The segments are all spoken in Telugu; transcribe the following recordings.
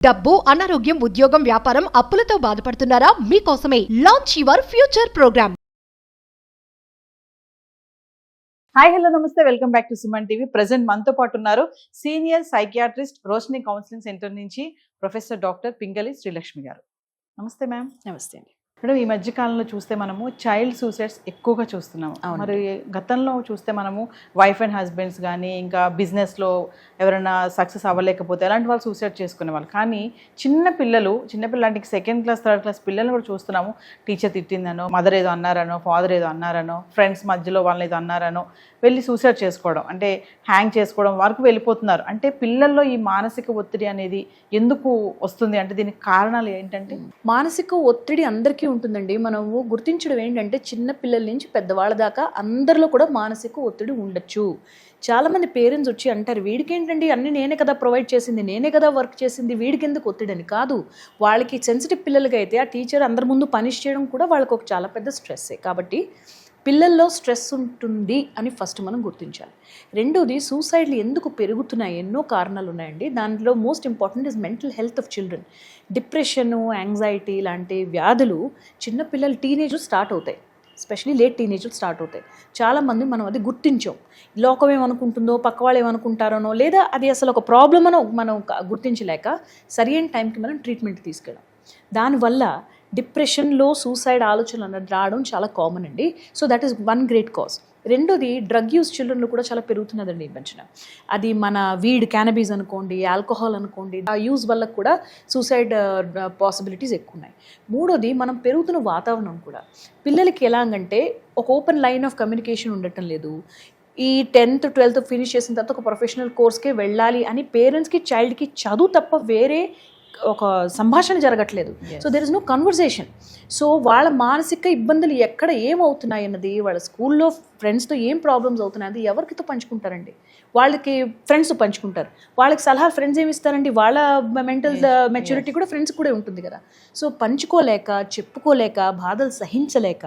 డబ్బు, అనారోగ్యం, ఉద్యోగం, వ్యాపారం, అప్పులతో బాధపడుతున్నారా? మీకోసమే launch your future programme. Hi hello నమస్తే, welcome back to Suman TV. Present మనతో పాటు ఉన్నారు senior psychiatrist, Roshini counselling centre నుంచి ప్రొఫెసర్ డాక్టర్ పింగళి శ్రీలక్ష్మి గారు. నమస్తే మ్యామ్. నమస్తే అండి. మేడం, ఈ మధ్య కాలంలో చూస్తే మనము చైల్డ్ సూసైడ్స్ ఎక్కువగా చూస్తున్నాము. మరి గతంలో చూస్తే మనము వైఫ్ అండ్ హస్బెండ్స్ కానీ, ఇంకా బిజినెస్లో ఎవరైనా సక్సెస్ అవ్వలేకపోతే అలాంటి వాళ్ళు సూసైడ్ చేసుకునే వాళ్ళు. కానీ చిన్నపిల్లలు అంటే సెకండ్ క్లాస్, థర్డ్ క్లాస్ పిల్లలు కూడా చూస్తున్నాము. టీచర్ తిట్టిందనో, మదర్ ఏదో అన్నారనో, ఫాదర్ ఏదో అన్నారనో, ఫ్రెండ్స్ మధ్యలో వాళ్ళని ఏదో అన్నారనో వెళ్ళి సూసైడ్ చేసుకోవడం, అంటే హ్యాంగ్ చేసుకోవడం వరకు వెళ్ళిపోతున్నారు. అంటే పిల్లల్లో ఈ మానసిక ఒత్తిడి అనేది ఎందుకు వస్తుంది? అంటే దీనికి కారణాలు ఏంటంటే? మానసిక ఒత్తిడి అందరికీ ఉంటుందండి. మనము గుర్తించడం ఏంటంటే చిన్న పిల్లల నుంచి పెద్దవాళ్ళ దాకా అందరిలో కూడా మానసిక ఒత్తిడి ఉండొచ్చు. చాలామంది పేరెంట్స్ వచ్చి అంటారు, వీడికి ఏంటండి అన్నీ నేనే కదా ప్రొవైడ్ చేసింది, నేనే కదా వర్క్ చేసింది, వీడికి ఎందుకు ఒత్తిడి అని. కాదు, వాళ్ళకి సెన్సిటివ్ పిల్లలకి అయితే ఆ టీచర్ అందరి ముందు పనిష్ చేయడం కూడా వాళ్ళకి ఒక చాలా పెద్ద స్ట్రెస్సే. కాబట్టి పిల్లల్లో స్ట్రెస్ ఉంటుంది అని ఫస్ట్ మనం గుర్తించాలి. రెండోది, సూసైడ్లు ఎందుకు పెరుగుతున్నాయి? ఎన్నో కారణాలు ఉన్నాయండి. దాంట్లో most important is mental health of children. Depression, anxiety లాంటి వ్యాధులు చిన్నపిల్లలు టీనేజ్లో స్టార్ట్ అవుతాయి. ఎస్పెషలీ లేట్ టీనేజ్లో స్టార్ట్ అవుతాయి. చాలామంది మనం అది గుర్తించాం. లోకం ఏమనుకుంటుందో, పక్క వాళ్ళు ఏమనుకుంటారనో, లేదా అది అసలు ఒక ప్రాబ్లమ్ అనో మనం గుర్తించలేక సరైన టైంకి మనం ట్రీట్మెంట్ తీసుకెళ్ళాం. దానివల్ల డిప్రెషన్లో సూసైడ్ ఆలోచనలు అన్నది రావడం చాలా కామన్ అండి. So that is one great cause. రెండోది, డ్రగ్ యూస్ చిల్డ్రన్లో కూడా చాలా పెరుగుతున్నదండి ఈ మధ్యన. అది మన వీడ్, క్యానబీస్ అనుకోండి, ఆల్కహాల్ అనుకోండి, ఆ యూజ్ వల్ల కూడా సూసైడ్ పాసిబిలిటీస్ ఎక్కువ ఉన్నాయి. మూడోది, మనం పెరుగుతున్న వాతావరణం కూడా. పిల్లలకి ఎలాగంటే ఒక ఓపెన్ లైన్ ఆఫ్ కమ్యూనికేషన్ ఉండటం లేదు. ఈ 10th 12th ఫినిష్ చేసిన తర్వాత ఒక ప్రొఫెషనల్ కోర్స్కే వెళ్ళాలి అని పేరెంట్స్కి, చైల్డ్కి చదువు తప్ప వేరే ఒక సంభాషణ జరగట్లేదు. So there is no conversation. So వాళ్ళ మానసిక ఇబ్బందులు ఎక్కడ ఏమవుతున్నాయి అన్నది, వాళ్ళ స్కూల్లో ఫ్రెండ్స్తో ఏం ప్రాబ్లమ్స్ అవుతున్నాయి అది ఎవరికితో పంచుకుంటారండి? వాళ్ళకి ఫ్రెండ్స్తో పంచుకుంటారు. వాళ్ళకి సలహాలు ఫ్రెండ్స్ ఏమి ఇస్తారండి? వాళ్ళ మెంటల్ మెచ్యూరిటీ కూడా ఫ్రెండ్స్ కూడా ఉంటుంది కదా. సో పంచుకోలేక, చెప్పుకోలేక, బాధలు సహించలేక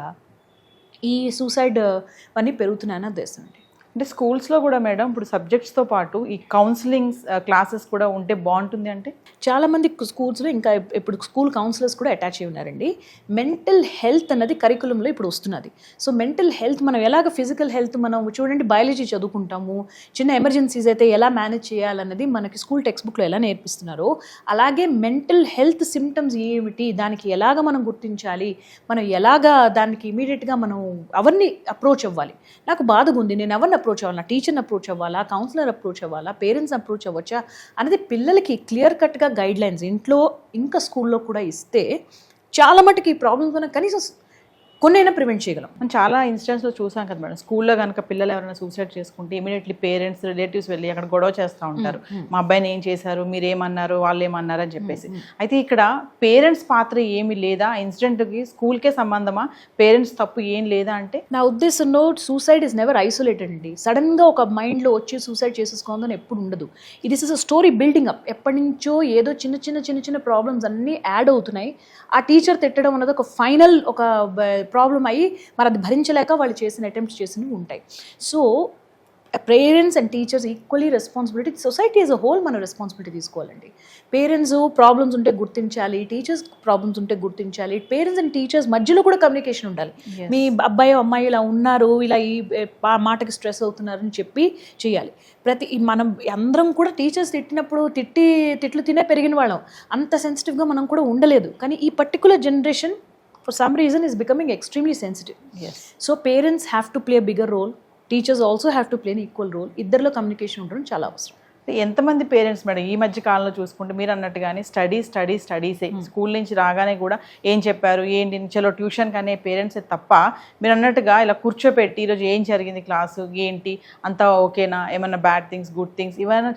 ఈ సూసైడ్ అన్నీ పెరుగుతున్నాయని ఉద్దేశం. అంటే స్కూల్స్లో కూడా మేడం ఇప్పుడు సబ్జెక్ట్స్తో పాటు ఈ కౌన్సిలింగ్ క్లాసెస్ కూడా ఉంటే బాగుంటుంది. అంటే చాలామంది స్కూల్స్లో ఇంకా ఇప్పుడు స్కూల్ కౌన్సిలర్స్ కూడా అటాచ్ అయి ఉన్నారండి. మెంటల్ హెల్త్ అన్నది కరికులంలో ఇప్పుడు వస్తున్నది. సో మెంటల్ హెల్త్ మనం ఎలాగ, ఫిజికల్ హెల్త్ మనం చూడండి బయాలజీ చదువుకుంటాము, చిన్న ఎమర్జెన్సీస్ అయితే ఎలా మేనేజ్ చేయాలన్నది మనకి స్కూల్ టెక్స్ట్ బుక్లో ఎలా నేర్పిస్తున్నారో, అలాగే మెంటల్ హెల్త్ సిమ్టమ్స్ ఏమిటి, దానికి ఎలాగ మనం గుర్తించాలి, మనం ఎలాగా దానికి ఇమీడియట్గా మనం ఎవరిని అప్రోచ్ అవ్వాలి. నాకు బాధగా ఉంది, నేను ఎవరిని అప్రోచ్ అవ్వాలా? టీచర్ని అప్రోచ్ అవ్వాలా? కౌన్సిలర్ అప్రోచ్ అవ్వాలా? పేరెంట్స్ అప్రోచ్ అవ్వచ్చా అనేది పిల్లలకి క్లియర్ కట్గా గైడ్ లైన్స్ ఇంట్లో ఇంకా స్కూల్లో కూడా ఇస్తే చాలా మటుకు ఈ ప్రాబ్లమ్స్ మనం కనీసం కొన్నైనా ప్రివెంట్ చేయగలం. మనం చాలా ఇన్స్టెన్స్లో చూసాం కదా మేడం. స్కూల్లో కనుక పిల్లలు ఎవరైనా సూసైడ్ చేసుకుంటే ఇమీడియట్లీ పేరెంట్స్, రిలేటివ్స్ వెళ్ళి అక్కడ గొడవ చేస్తూ ఉంటారు. మా అబ్బాయిని ఏం చేశారు, మీరు ఏమన్నారు, వాళ్ళు ఏమన్నారు అని చెప్పేసి. అయితే ఇక్కడ పేరెంట్స్ పాత్ర ఏమి లేదా? ఇన్సిడెంట్కి స్కూల్కే సంబంధమా? పేరెంట్స్ తప్పు ఏం లేదా? అంటే నా ఉద్దేశంలో సూసైడ్ ఇస్ నెవర్ ఐసోలేటెడ్ అండి. సడన్గా ఒక మైండ్లో వచ్చి సూసైడ్ చేసేసుకోవాలని ఎప్పుడు ఉండదు. It is a story building up. ఎప్పటి నుంచో ఏదో చిన్న ప్రాబ్లమ్స్ అన్నీ యాడ్ అవుతున్నాయి. ఆ టీచర్ తిట్టడం అన్నది ఒక ఫైనల్ ఒక ప్రాబ్లం అయ్యి మరి అది భరించలేక వాళ్ళు చేసిన అటెంప్ట్స్ చేసినవి ఉంటాయి. So parents and teachers equally responsibility. Society as a whole మనం రెస్పాన్సిబిలిటీ తీసుకోవాలండి. పేరెంట్స్ ప్రాబ్లమ్స్ ఉంటే గుర్తించాలి, టీచర్స్ ప్రాబ్లమ్స్ ఉంటే గుర్తించాలి. పేరెంట్స్ అండ్ టీచర్స్ మధ్యలో కూడా కమ్యూనికేషన్ ఉండాలి. మీ అబ్బాయి అమ్మాయి ఇలా ఉన్నారు, ఇలా ఈ మాటకి స్ట్రెస్ అవుతున్నారని చెప్పి చేయాలి. మనం అందరం కూడా టీచర్స్ తిట్టినప్పుడు తిట్లు తినే పెరిగిన వాళ్ళం, అంత సెన్సిటివ్గా మనం కూడా ఉండలేదు. కానీ ఈ particular generation for some reason is becoming extremely sensitive. Yes. So parents have to play a bigger role. Teachers also have to play an equal role. ఇద్దరిలో కమ్యూనికేషన్ ఉండడం చాలా అవసరం. ఎంతమంది పేరెంట్స్ మేడం ఈ మధ్య కాలంలో చూసుకుంటే మీరు అన్నట్టుగానే స్టడీసే స్కూల్ నుంచి రాగానే కూడా ఏం చెప్పారు, ఏంటి, చలో ట్యూషన్ కానీ పేరెంట్సే తప్ప మీరు అన్నట్టుగా ఇలా కూర్చోపెట్టి ఈరోజు ఏం జరిగింది క్లాసు, ఏంటి, అంతా ఓకేనా, ఏమన్నా బ్యాడ్ థింగ్స్, గుడ్ థింగ్స్ ఇవన్నీ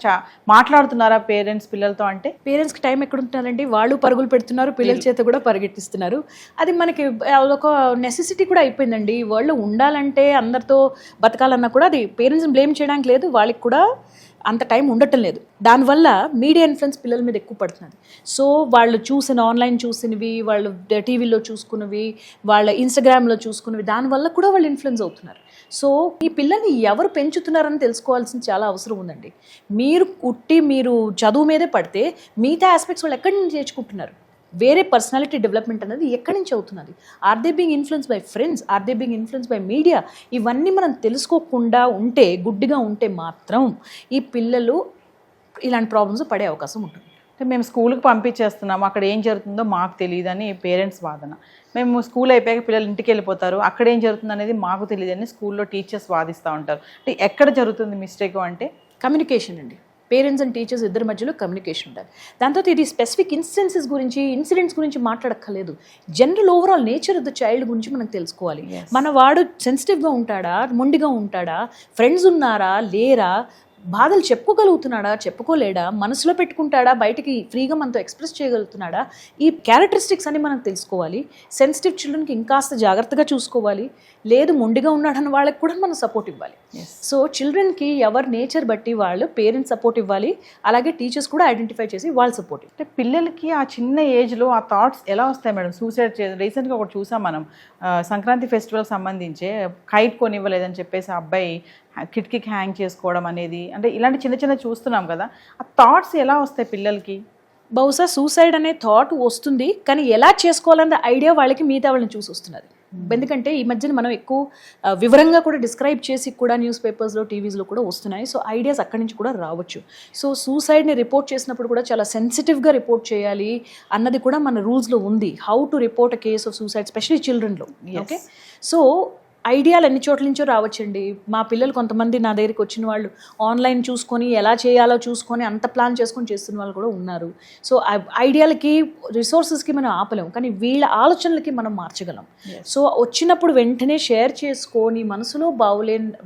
మాట్లాడుతున్నారా పేరెంట్స్ పిల్లలతో? అంటే పేరెంట్స్కి టైం ఎక్కడ ఉంటున్నారండి? వాళ్ళు పరుగులు పెడుతున్నారు, పిల్లల చేత కూడా పరిగెట్టిస్తున్నారు. అది మనకి ఒక నెసెసిటీ కూడా అయిపోయిందండి. వాళ్ళు ఉండాలంటే, అందరితో బతకాలన్నా కూడా అది పేరెంట్స్ని బ్లేమ్ చేయడానికి లేదు, వాళ్ళకి కూడా అంత టైం ఉండటం లేదు. దానివల్ల మీడియా ఇన్ఫ్లుయెన్స్ పిల్లల మీద ఎక్కువ పడుతున్నది. సో వాళ్ళు చూసిన ఆన్లైన్ చూసినవి, వాళ్ళు టీవీలో చూసుకున్నవి, వాళ్ళ ఇన్స్టాగ్రామ్లో చూసుకున్నవి, దానివల్ల కూడా వాళ్ళు ఇన్ఫ్లుయెన్స్ అవుతున్నారు. సో ఈ పిల్లల్ని ఎవరు పెంచుతున్నారని తెలుసుకోవాల్సిన చాలా అవసరం ఉందండి. మీరు చదువు మీదే పడితే మిగతా ఆస్పెక్ట్స్ వాళ్ళు ఎక్కడి నుంచి నేర్చుకుంటున్నారు? వేరే పర్సనాలిటీ డెవలప్మెంట్ అనేది ఎక్కడి నుంచి అవుతున్నది? Are they being influence by friends, are they being influence by media? ఇవన్నీ మనం తెలుసుకోకుండా ఉంటే, గుడ్డిగా ఉంటే మాత్రం ఈ పిల్లలు ఇలాంటి ప్రాబ్లమ్స్ పడే అవకాశం ఉంటుంది. అంటే మేము స్కూల్కి పంపించేస్తున్నాము, అక్కడ ఏం జరుగుతుందో మాకు తెలియదని పేరెంట్స్ వాదన. మేము స్కూల్ అయిపోయాక పిల్లలు ఇంటికి వెళ్ళిపోతారు, అక్కడ ఏం జరుగుతుంది అనేది మాకు తెలియదని స్కూల్లో టీచర్స్ వాదిస్తూ ఉంటారు. అంటే ఎక్కడ జరుగుతుంది మిస్టేక్ అంటే? కమ్యూనికేషన్ అండి. పేరెంట్స్ అండ్ టీచర్స్ ఇద్దరి మధ్యలో కమ్యూనికేషన్ ఉండాలి. దాంతో ఇది స్పెసిఫిక్ ఇన్సిడెంట్స్ గురించి మాట్లాడక్కర్లేదు. General overall nature of the child గురించి మనం తెలుసుకోవాలి. మన వాడు సెన్సిటివ్గా ఉంటాడా, మొండిగా ఉంటాడా, ఫ్రెండ్స్ ఉన్నారా లేరా, బాధలు చెప్పుకోగలుగుతున్నాడా చెప్పుకోలేడా, మనసులో పెట్టుకుంటాడా, బయటికి ఫ్రీగా మనతో ఎక్స్ప్రెస్ చేయగలుగుతున్నాడా, ఈ క్యారెక్టరిస్టిక్స్ అని మనం తెలుసుకోవాలి. సెన్సిటివ్ చిల్డ్రన్కి ఇంకాస్త జాగ్రత్తగా చూసుకోవాలి. లేదు మొండిగా ఉన్నాడన్న వాళ్ళకి కూడా మనం సపోర్ట్ ఇవ్వాలి. సో చిల్డ్రన్కి ఎవరి నేచర్ బట్టి వాళ్ళు పేరెంట్స్ సపోర్ట్ ఇవ్వాలి, అలాగే టీచర్స్ కూడా ఐడెంటిఫై చేసి వాళ్ళు సపోర్ట్ ఇవ్వాలి. అంటే పిల్లలకి ఆ చిన్న ఏజ్లో ఆ థాట్స్ ఎలా వస్తాయి మేడం? సూసైడ్ రీసెంట్గా ఒకటి చూసాం మనం, సంక్రాంతి ఫెస్టివల్కి సంబంధించి కైట్ కొనివ్వలేదని చెప్పేసి ఆ అబ్బాయి కిటికీకి హ్యాంగ్ చేసుకోవడం అనేది, అంటే ఇలాంటి చిన్న చిన్న చూస్తున్నాం కదా, ఆ థాట్స్ ఎలా వస్తాయి పిల్లలకి? బహుశా సూసైడ్ అనే థాట్ వస్తుంది, కానీ ఎలా చేసుకోవాలన్న ఐడియా వాళ్ళకి మిగతా వాళ్ళని చూసి వస్తున్నది. ఎందుకంటే ఈ మధ్యన మనం ఎక్కువ వివరంగా కూడా డిస్క్రైబ్ చేసి కూడా న్యూస్ పేపర్స్లో టీవీస్లో కూడా వస్తున్నాయి. సో ఐడియాస్ అక్కడి నుంచి కూడా రావచ్చు. సో సూసైడ్ని రిపోర్ట్ చేసినప్పుడు కూడా చాలా సెన్సిటివ్గా రిపోర్ట్ చేయాలి అన్నది కూడా మన రూల్స్లో ఉంది. How to report a case of suicide, specially చిల్డ్రన్లో. ఓకే, సో ఐడియాలు ఎన్ని చోట్ల నుంచో రావచ్చండి. మా పిల్లలు కొంతమంది నా దగ్గరికి వచ్చిన వాళ్ళు ఆన్లైన్ చూసుకొని ఎలా చేయాలో చూసుకొని అంత ప్లాన్ చేసుకొని చేస్తున్న వాళ్ళు కూడా ఉన్నారు. సో ఐడియాలకి రిసోర్సెస్కి మనం ఆపలేం, కానీ వీళ్ళ ఆలోచనలకి మనం మార్చగలం. సో వచ్చినప్పుడు వెంటనే షేర్ చేసుకొని, మనసులో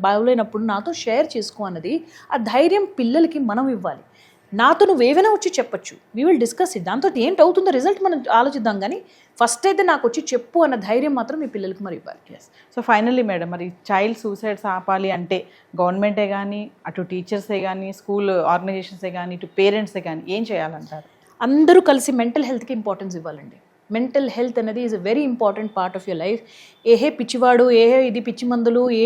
బాగోలేనప్పుడు నాతో షేర్ చేసుకో అన్నది ఆ ధైర్యం పిల్లలకి మనం ఇవ్వాలి. నాతో నువ్వు ఏవైనా వచ్చి చెప్పచ్చు, వీ విల్ డిస్కస్ ఇట్. దాంతో ఏంటి అవుతుందో రిజల్ట్ మనం ఆలోచిద్దాం, కానీ ఫస్ట్ అయితే నాకు వచ్చి చెప్పు అన్న ధైర్యం మాత్రం మీ పిల్లలకి మరి ఇవ్వాలి. సో ఫైనల్లీ మేడం, మరి చైల్డ్ సూసైడ్స్ ఆపాలి అంటే గవర్నమెంటే కానీ, అటు టీచర్సే కానీ, స్కూల్ ఆర్గనైజేషన్సే కానీ, ఇటు పేరెంట్సే కానీ ఏం చేయాలంటారు? అందరూ కలిసి మెంటల్ హెల్త్కి ఇంపార్టెన్స్ ఇవ్వాలండి. మెంటల్ హెల్త్ అనేది is a very important part of your life. పిచ్చివాడు, ఇది పిచ్చి మందులు, ఈ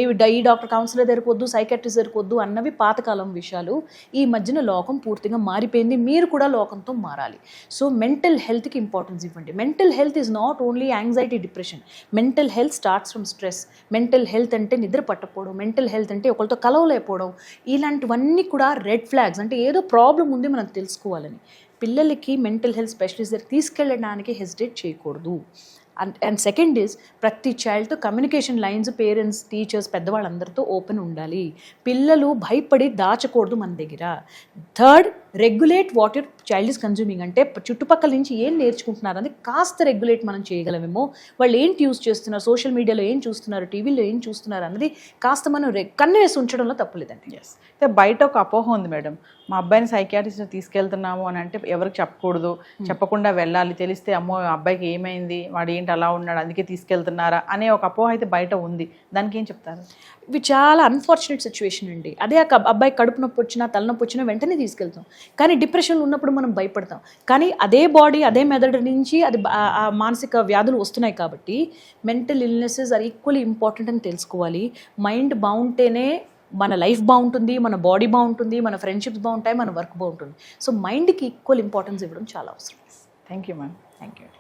డాక్టర్ కౌన్సిలర్ సరిపోద్దు, సైకాట్రిస్ట్ సరిపోద్దు అన్నవి పాతకాలం విషయాలు. ఈ మధ్యన లోకం పూర్తిగా మారిపోయింది, మీరు కూడా లోకంతో మారాలి. సో మెంటల్ హెల్త్కి ఇంపార్టెన్స్ ఇవ్వండి. Mental health is not only anxiety, depression. Mental health starts from stress. Mental health అంటే నిద్ర పట్టకపోవడం, మెంటల్ హెల్త్ అంటే ఒకరితో కలవలేకపోవడం, ఇలాంటివన్నీ కూడా రెడ్ ఫ్లాగ్స్. అంటే ఏదో ప్రాబ్లం ఉంది మనం తెలుసుకోవాలని. పిల్లలకి మెంటల్ హెల్త్ స్పెషలిస్ట్ దగ్గర తీసుకెళ్ళడానికి హెసిటేట్ చేయకూడదు. అండ్ సెకండ్ ఈజ్ ప్రతి చైల్డ్తో కమ్యూనికేషన్ లైన్స్ పేరెంట్స్, టీచర్స్, పెద్దవాళ్ళందరితో ఓపెన్ ఉండాలి. పిల్లలు భయపడి దాచకూడదు మన దగ్గర. Third, regulate what your child is consuming. అంటే చుట్టుపక్కల నుంచి ఏం నేర్చుకుంటున్నారు అని కాస్త రెగ్యులేట్ మనం చేయగలమేమో. వాళ్ళు ఏంటి యూస్ చేస్తున్నారు, సోషల్ మీడియాలో ఏం చూస్తున్నారు, టీవీలో ఏం చూస్తున్నారు అన్నది కాస్త మనం కన్ను వేసి ఉంచడంలో తప్పులేదండి. అయితే బయట ఒక అపోహ ఉంది మేడం, మా అబ్బాయిని సైకియాట్రిస్ట్ తీసుకెళ్తున్నాము అని అంటే ఎవరికి చెప్పకూడదు, చెప్పకుండా వెళ్ళాలి, తెలిస్తే అమ్మో అబ్బాయికి ఏమైంది, వాడు ఏంటి అలా ఉన్నాడు అందుకే తీసుకెళ్తున్నారా అనే ఒక అపోహ అయితే బయట ఉంది. దానికి ఏం చెప్తారు? ఇవి చాలా అన్ఫార్చునేట్ సిచ్యువేషన్ అండి. అదే అబ్బాయి కడుపు నొప్పి వచ్చినా, తలనొప్పి వచ్చినా వెంటనే తీసుకెళ్తాం, కానీ డిప్రెషన్ ఉన్నప్పుడు మనం భయపడతాం. కానీ అదే బాడీ, అదే మెదడు నుంచి అది మానసిక వ్యాధులు వస్తున్నాయి. కాబట్టి mental illnesses are equally important అని తెలుసుకోవాలి. మైండ్ బాగుంటేనే మన లైఫ్ బాగుంటుంది, మన బాడీ బాగుంటుంది, మన ఫ్రెండ్షిప్స్ బాగుంటాయి, మన వర్క్ బాగుంటుంది. సో మైండ్కి ఈక్వల్ ఇంపార్టెన్స్ ఇవ్వడం చాలా అవసరం. Thank you ma'am. Thank you.